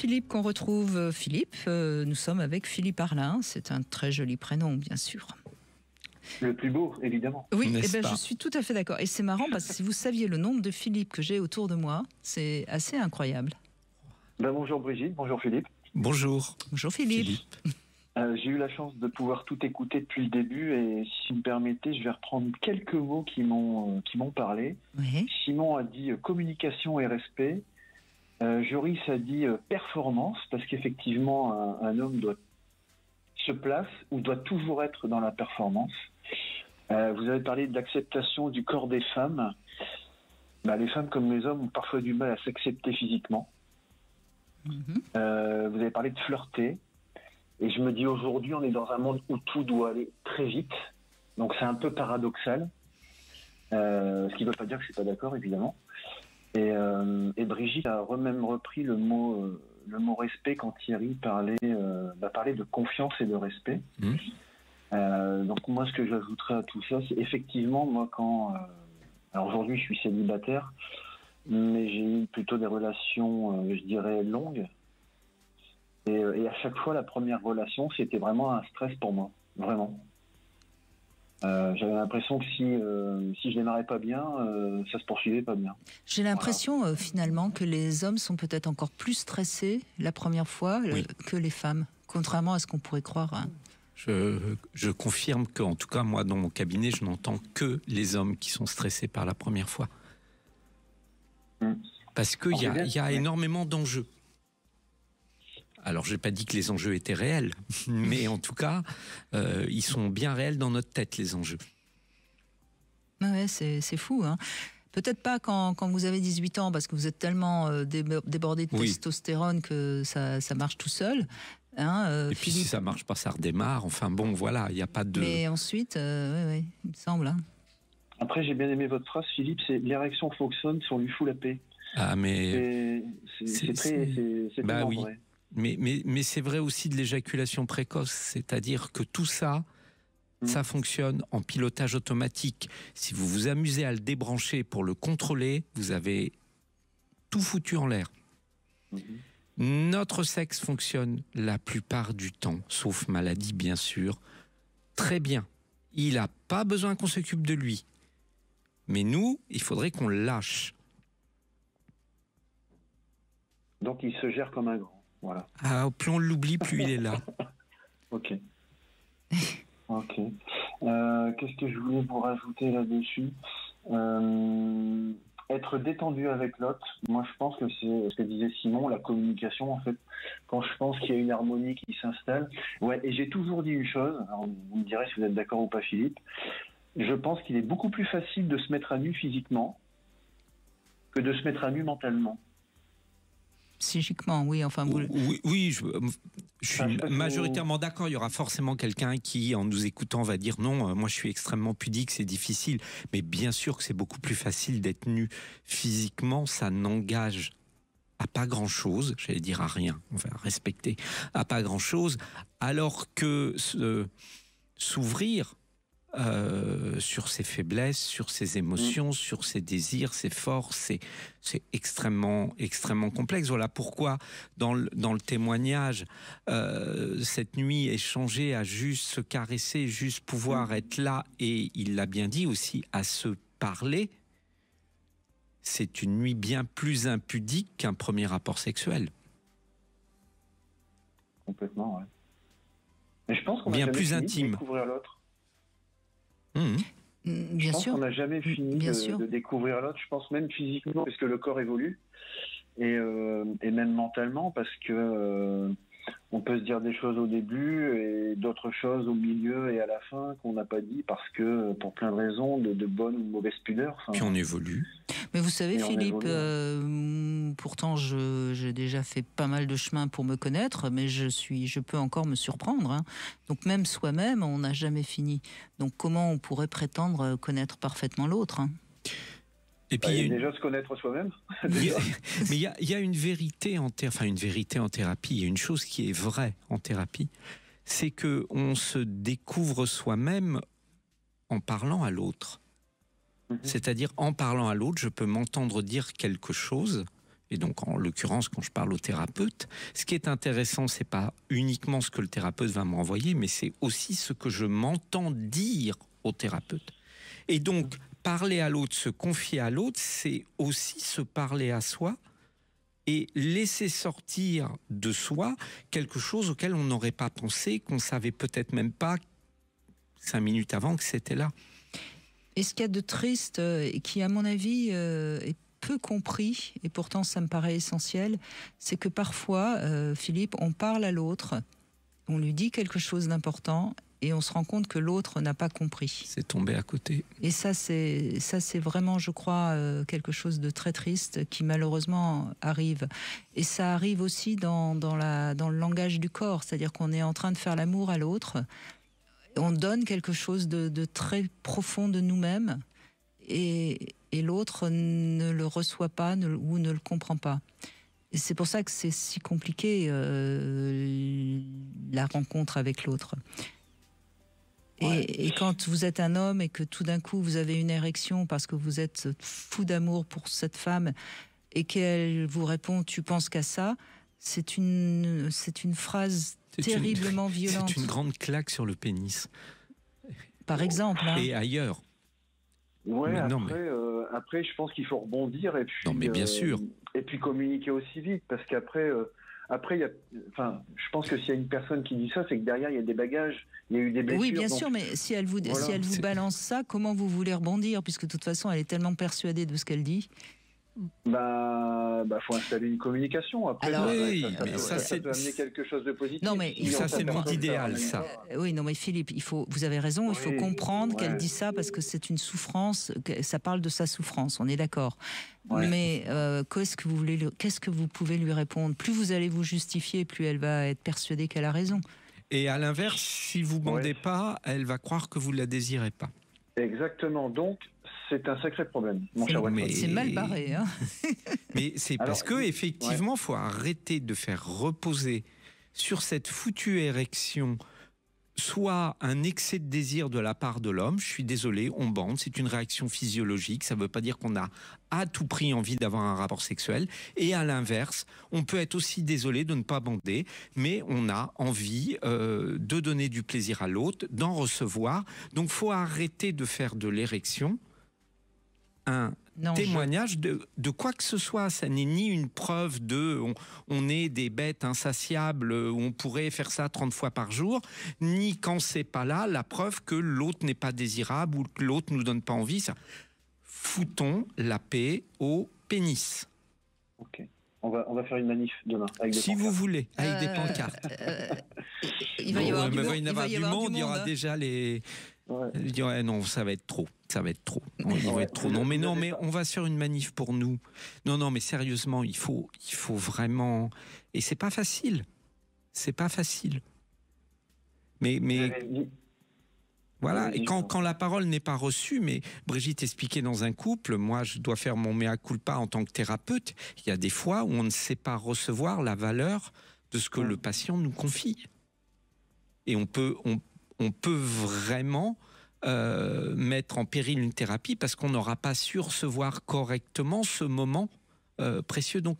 Philippe qu'on retrouve. Philippe, nous sommes avec Philippe Arlin. C'est un très joli prénom, bien sûr. Le plus beau, évidemment. Oui, je suis tout à fait d'accord. Et c'est marrant parce que si vous saviez le nombre de Philippe que j'ai autour de moi, c'est assez incroyable. Bonjour Brigitte, bonjour Philippe. Bonjour. Bonjour Philippe. J'ai eu la chance de pouvoir tout écouter depuis le début et si vous me permettez, je vais reprendre quelques mots qui m'ont parlé. Oui. Simon a dit communication et respect. Joris a dit performance, parce qu'effectivement, un homme se place ou doit toujours être dans la performance. Vous avez parlé de l'acceptation du corps des femmes. Les femmes comme les hommes ont parfois du mal à s'accepter physiquement. Vous avez parlé de flirter. Et je me dis aujourd'hui, on est dans un monde où tout doit aller très vite. Donc c'est un peu paradoxal. Ce qui ne veut pas dire que je ne suis pas d'accord, évidemment. Et Brigitte a même repris le mot respect quand Thierry parlait de confiance et de respect. Donc moi, ce que j'ajouterais à tout ça, c'est effectivement, moi, alors aujourd'hui, je suis célibataire, mais j'ai eu plutôt des relations, je dirais, longues. Et à chaque fois, la première relation, c'était vraiment un stress pour moi, vraiment. J'avais l'impression que si je démarrais pas bien, ça se poursuivait pas bien. J'ai l'impression finalement que les hommes sont peut-être encore plus stressés la première fois que les femmes, contrairement à ce qu'on pourrait croire. Hein. Je confirme qu'en tout cas, moi, dans mon cabinet, je n'entends que les hommes qui sont stressés par la première fois. Parce qu'il y a énormément d'enjeux. Alors, je n'ai pas dit que les enjeux étaient réels, mais en tout cas, ils sont bien réels dans notre tête, les enjeux. Ouais, c'est fou, hein. Peut-être pas quand vous avez 18 ans, parce que vous êtes tellement débordé de testostérone que ça marche tout seul. Hein, et puis si ça marche pas, ça redémarre. Enfin bon, voilà, il n'y a pas de... Mais ensuite, il me semble. Hein. Après, j'ai bien aimé votre phrase, Philippe, c'est l'érection fonctionne si on lui fout la paix. Ah, mais... C'est tellement vrai. Mais c'est vrai aussi de l'éjaculation précoce, c'est-à-dire que tout ça, ça fonctionne en pilotage automatique. Si vous vous amusez à le débrancher pour le contrôler, vous avez tout foutu en l'air. Notre sexe fonctionne la plupart du temps, sauf maladie bien sûr, très bien. Il n'a pas besoin qu'on s'occupe de lui. Mais nous, il faudrait qu'on le lâche. Donc il se gère comme un grand. Voilà. Ah, plus on l'oublie, plus il est là. Ok. Qu'est-ce que je voulais vous rajouter là-dessus? Être détendu avec l'autre. Moi, je pense que c'est ce que disait Simon, la communication, en fait. Quand je pense qu'il y a une harmonie qui s'installe. Ouais, et j'ai toujours dit une chose. Alors, vous me direz si vous êtes d'accord ou pas, Philippe. Je pense qu'il est beaucoup plus facile de se mettre à nu physiquement que de se mettre à nu mentalement. Psychiquement, oui. Enfin, oui, je suis majoritairement d'accord. Il y aura forcément quelqu'un qui, en nous écoutant, va dire non, moi je suis extrêmement pudique, c'est difficile. Mais bien sûr que c'est beaucoup plus facile d'être nu physiquement, ça n'engage à pas grand-chose, j'allais dire à rien, on va respecter, à pas grand-chose, alors que s'ouvrir sur ses faiblesses, sur ses émotions, sur ses désirs, ses forces, c'est extrêmement complexe. Voilà pourquoi dans le témoignage, cette nuit échangée à juste se caresser, juste pouvoir être là, et il l'a bien dit aussi, à se parler, c'est une nuit bien plus impudique qu'un premier rapport sexuel. Complètement, ouais. Mais je pense qu'on bien a plus fini intime. de découvrir l'autre. Bien sûr. On n'a jamais fini de découvrir l'autre. Je pense même physiquement, parce que le corps évolue, et même mentalement, parce que on peut se dire des choses au début et d'autres choses au milieu et à la fin qu'on n'a pas dit parce que pour plein de raisons, de bonne ou mauvaise pudeur. Enfin, puis on évolue. Mais vous savez, Philippe, pourtant j'ai déjà fait pas mal de chemin pour me connaître, mais je peux encore me surprendre. Hein. Donc même soi-même, on n'a jamais fini. Donc comment on pourrait prétendre connaître parfaitement l'autre, hein? Et puis déjà se connaître soi-même. Mais il y a une vérité une vérité en thérapie. Il y a une chose qui est vraie en thérapie, c'est que on se découvre soi-même en parlant à l'autre. C'est-à-dire, en parlant à l'autre, je peux m'entendre dire quelque chose, Et donc, en l'occurrence, quand je parle au thérapeute, ce qui est intéressant, c'est pas uniquement ce que le thérapeute va m'envoyer, mais c'est aussi ce que je m'entends dire au thérapeute. Et donc, parler à l'autre, se confier à l'autre, c'est aussi se parler à soi et laisser sortir de soi quelque chose auquel on n'aurait pas pensé, qu'on savait peut-être même pas 5 minutes avant que c'était là. Et ce qu'il y a de triste, et qui, à mon avis, est peu compris, et pourtant ça me paraît essentiel, c'est que parfois, Philippe, on parle à l'autre, on lui dit quelque chose d'important, et on se rend compte que l'autre n'a pas compris. C'est tombé à côté. Et ça, c'est vraiment, je crois, quelque chose de très triste qui malheureusement arrive. Et ça arrive aussi dans le langage du corps, c'est-à-dire qu'on est en train de faire l'amour à l'autre, on donne quelque chose de très profond de nous-mêmes, et l'autre ne le reçoit pas ou ne le comprend pas. Et c'est pour ça que c'est si compliqué, la rencontre avec l'autre. Et quand vous êtes un homme et que tout d'un coup vous avez une érection parce que vous êtes fou d'amour pour cette femme et qu'elle vous répond « tu penses qu'à ça », c'est une phrase terriblement violente. C'est une grande claque sur le pénis. Par exemple. Hein. Et ailleurs. Ouais, après, je pense qu'il faut rebondir et puis. Non, mais bien sûr. Et puis communiquer aussi vite, parce qu'après, je pense que s'il y a une personne qui dit ça, c'est que derrière il y a des bagages, il y a eu des blessures. Oui, bien sûr, mais si elle vous balance ça, comment vous voulez rebondir, puisque de toute façon, elle est tellement persuadée de ce qu'elle dit. Faut installer une communication. Après, alors, ça peut amener quelque chose de positif. Non, mais ça, c'est le monde idéal, ça. Oui, non, mais Philippe, vous avez raison, il faut comprendre qu'elle dit ça parce que c'est une souffrance, ça parle de sa souffrance, on est d'accord. Ouais. Mais qu'est-ce que vous pouvez lui répondre? Plus vous allez vous justifier, plus elle va être persuadée qu'elle a raison. Et à l'inverse, si vous bandez pas, elle va croire que vous la désirez pas. Exactement. Donc, c'est un sacré problème, mon cher Watson. C'est mal barré. Hein. Mais c'est parce que effectivement, faut arrêter de faire reposer sur cette foutue érection soit un excès de désir de la part de l'homme. Je suis désolé, on bande, c'est une réaction physiologique. Ça ne veut pas dire qu'on a à tout prix envie d'avoir un rapport sexuel. Et à l'inverse, on peut être aussi désolé de ne pas bander, mais on a envie de donner du plaisir à l'autre, d'en recevoir. Donc, faut arrêter de faire de l'érection un témoignage de quoi que ce soit. Ça n'est ni une preuve on est des bêtes insatiables où on pourrait faire ça 30 fois par jour, ni quand c'est pas là, la preuve que l'autre n'est pas désirable ou que l'autre nous donne pas envie. Ça. Foutons la paix au pénis. Ok. On va faire une manif demain. Avec des si vous voulez, avec des pancartes. Il va y avoir du monde. Il y aura déjà les... Ouais. Non, ça va être trop. Ça va être trop. Non, mais on va sur une manif pour nous. Non, mais sérieusement, il faut vraiment. Et c'est pas facile. C'est pas facile. Mais voilà. Et quand la parole n'est pas reçue, mais Brigitte expliquait dans un couple, moi je dois faire mon mea culpa en tant que thérapeute. Il y a des fois où on ne sait pas recevoir la valeur de ce que le patient nous confie. Et on peut vraiment mettre en péril une thérapie parce qu'on n'aura pas su recevoir correctement ce moment précieux. Donc,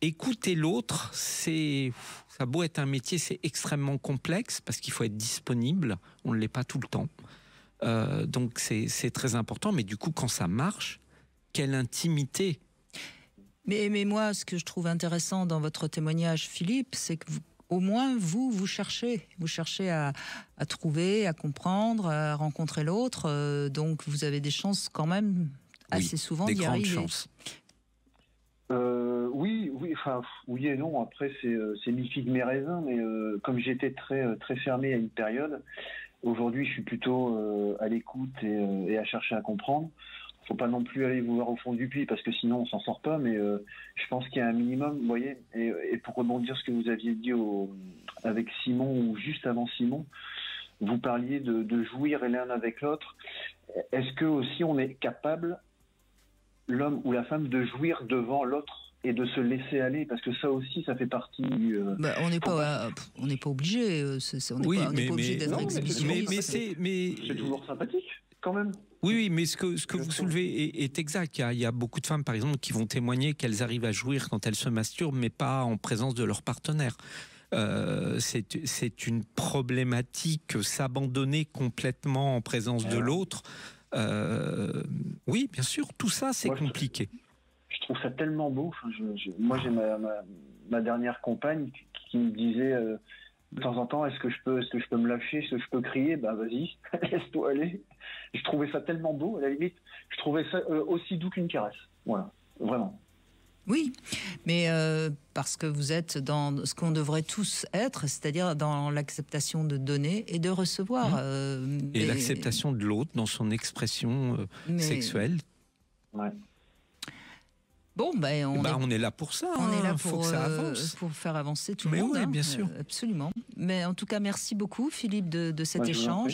écouter l'autre, ça a beau être un métier, c'est extrêmement complexe parce qu'il faut être disponible. On ne l'est pas tout le temps. Donc, c'est très important. Mais du coup, quand ça marche, quelle intimité! Mais moi, ce que je trouve intéressant dans votre témoignage, Philippe, c'est que au moins, vous cherchez à trouver, à comprendre, à rencontrer l'autre. Donc, vous avez des chances quand même assez souvent d'y arriver. Des grandes chances. Oui et non. Après, c'est mi figue mes raisins. Mais comme j'étais très très fermé à une période, aujourd'hui, je suis plutôt à l'écoute et à chercher à comprendre. Faut pas non plus aller vous voir au fond du puits parce que sinon on s'en sort pas, mais je pense qu'il y a un minimum, vous voyez, et pour rebondir ce que vous aviez dit avec Simon ou juste avant Simon, vous parliez de jouir l'un avec l'autre. Est-ce que aussi on est capable, l'homme ou la femme, de jouir devant l'autre et de se laisser aller, parce que ça aussi, ça fait partie du... on n'est pas obligé, on n'est pas obligé d'être exhibitionniste. Mais c'est toujours sympathique, quand même. Oui, mais ce que vous soulevez est exact. Il y a beaucoup de femmes, par exemple, qui vont témoigner qu'elles arrivent à jouir quand elles se masturbent, mais pas en présence de leur partenaire. C'est une problématique, s'abandonner complètement en présence de l'autre. Oui, bien sûr, tout ça, c'est compliqué. Je trouve ça tellement beau. Enfin, moi, j'ai ma dernière compagne qui me disait de temps en temps, est-ce que je peux me lâcher, est-ce que je peux crier? Ben vas-y, laisse-toi aller. Je trouvais ça tellement beau, à la limite, je trouvais ça aussi doux qu'une caresse. Voilà, vraiment. Oui, mais parce que vous êtes dans ce qu'on devrait tous être, c'est-à-dire dans l'acceptation de donner et de recevoir. Et l'acceptation de l'autre dans son expression sexuelle. Ouais. Bon, ben on est là pour ça. On est là faut que ça avance. pour faire avancer tout le monde. Oui, bien sûr. Absolument. Mais en tout cas, merci beaucoup, Philippe, de cet échange.